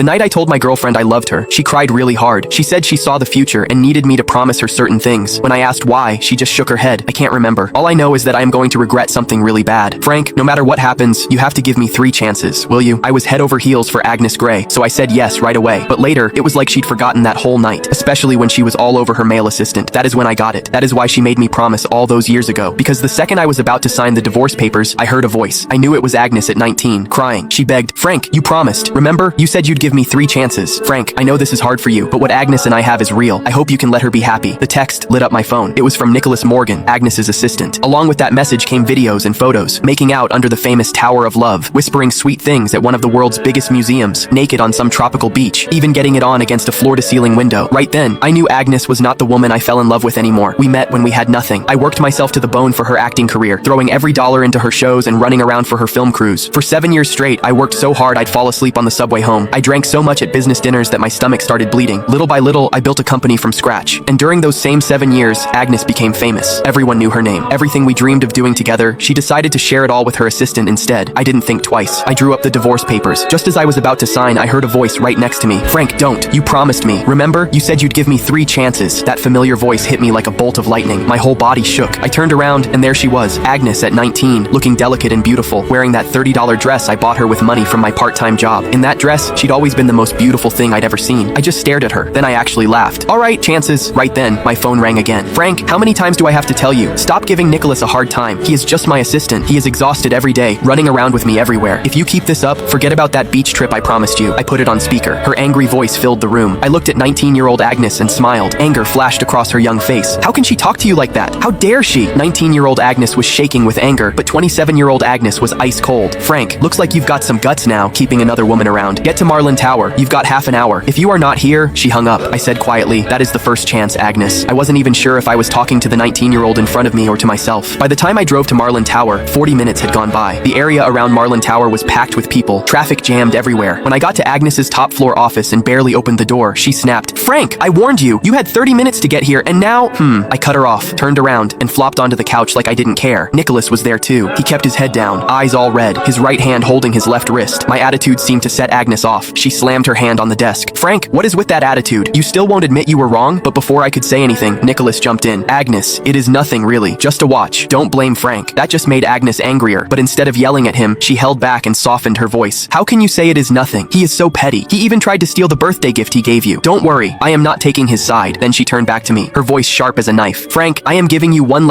The night I told my girlfriend I loved her, she cried really hard. She said she saw the future and needed me to promise her certain things. When I asked why, she just shook her head. I can't remember. All I know is that I am going to regret something really bad. Frank, no matter what happens, you have to give me 3 chances, will you? I was head over heels for Agnes Gray, so I said yes right away. But later, it was like she'd forgotten that whole night, especially when she was all over her male assistant. That is when I got it. That is why she made me promise all those years ago. Because the second I was about to sign the divorce papers, I heard a voice. I knew it was Agnes at 19, crying. She begged, Frank, you promised. Remember? You said you'd give me 3 chances. Frank, I know this is hard for you, but what Agnes and I have is real. I hope you can let her be happy. The text lit up my phone. It was from Nicholas Morgan, Agnes's assistant. Along with that message came videos and photos, making out under the famous Tower of Love, whispering sweet things at one of the world's biggest museums, naked on some tropical beach, even getting it on against a floor-to-ceiling window. Right then, I knew Agnes was not the woman I fell in love with anymore. We met when we had nothing. I worked myself to the bone for her acting career, throwing every dollar into her shows and running around for her film crews. For 7 years straight, I worked so hard I'd fall asleep on the subway home. I drank so much at business dinners that my stomach started bleeding. Little by little, I built a company from scratch. And during those same 7 years, Agnes became famous. Everyone knew her name. Everything we dreamed of doing together, she decided to share it all with her assistant instead. I didn't think twice. I drew up the divorce papers. Just as I was about to sign, I heard a voice right next to me. Frank, don't. You promised me. Remember? You said you'd give me 3 chances. That familiar voice hit me like a bolt of lightning. My whole body shook. I turned around, and there she was, Agnes at 19, looking delicate and beautiful, wearing that $30 dress I bought her with money from my part-time job. In that dress, she'd always been the most beautiful thing I'd ever seen. I just stared at her. Then I actually laughed. All right, chances. Right then, my phone rang again. Frank, how many times do I have to tell you? Stop giving Nicholas a hard time. He is just my assistant. He is exhausted every day, running around with me everywhere. If you keep this up, forget about that beach trip I promised you. I put it on speaker. Her angry voice filled the room. I looked at 19-year-old Agnes and smiled. Anger flashed across her young face. How can she talk to you like that? How dare she? 19-year-old Agnes was shaking with anger, but 27-year-old Agnes was ice cold. Frank, looks like you've got some guts now, keeping another woman around. Get to Marlin Tower. You've got half an hour. If you are not here, she hung up. I said quietly, that is the first chance, Agnes. I wasn't even sure if I was talking to the 19-year-old in front of me or to myself. By the time I drove to Marlin Tower, 40 minutes had gone by. The area around Marlin Tower was packed with people, traffic jammed everywhere. When I got to Agnes's top floor office and barely opened the door, she snapped, Frank, I warned you. You had 30 minutes to get here, and now, I cut her off, turned around, and flopped onto the couch like I didn't care. Nicholas was there too. He kept his head down, eyes all red, his right hand holding his left wrist. My attitude seemed to set Agnes off. She slammed her hand on the desk. Frank, what is with that attitude? You still won't admit you were wrong? But before I could say anything, Nicholas jumped in. Agnes, it is nothing really. Just a watch. Don't blame Frank. That just made Agnes angrier. But instead of yelling at him, she held back and softened her voice. How can you say it is nothing? He is so petty. He even tried to steal the birthday gift he gave you. Don't worry. I am not taking his side. Then she turned back to me, her voice sharp as a knife. Frank, I am giving you one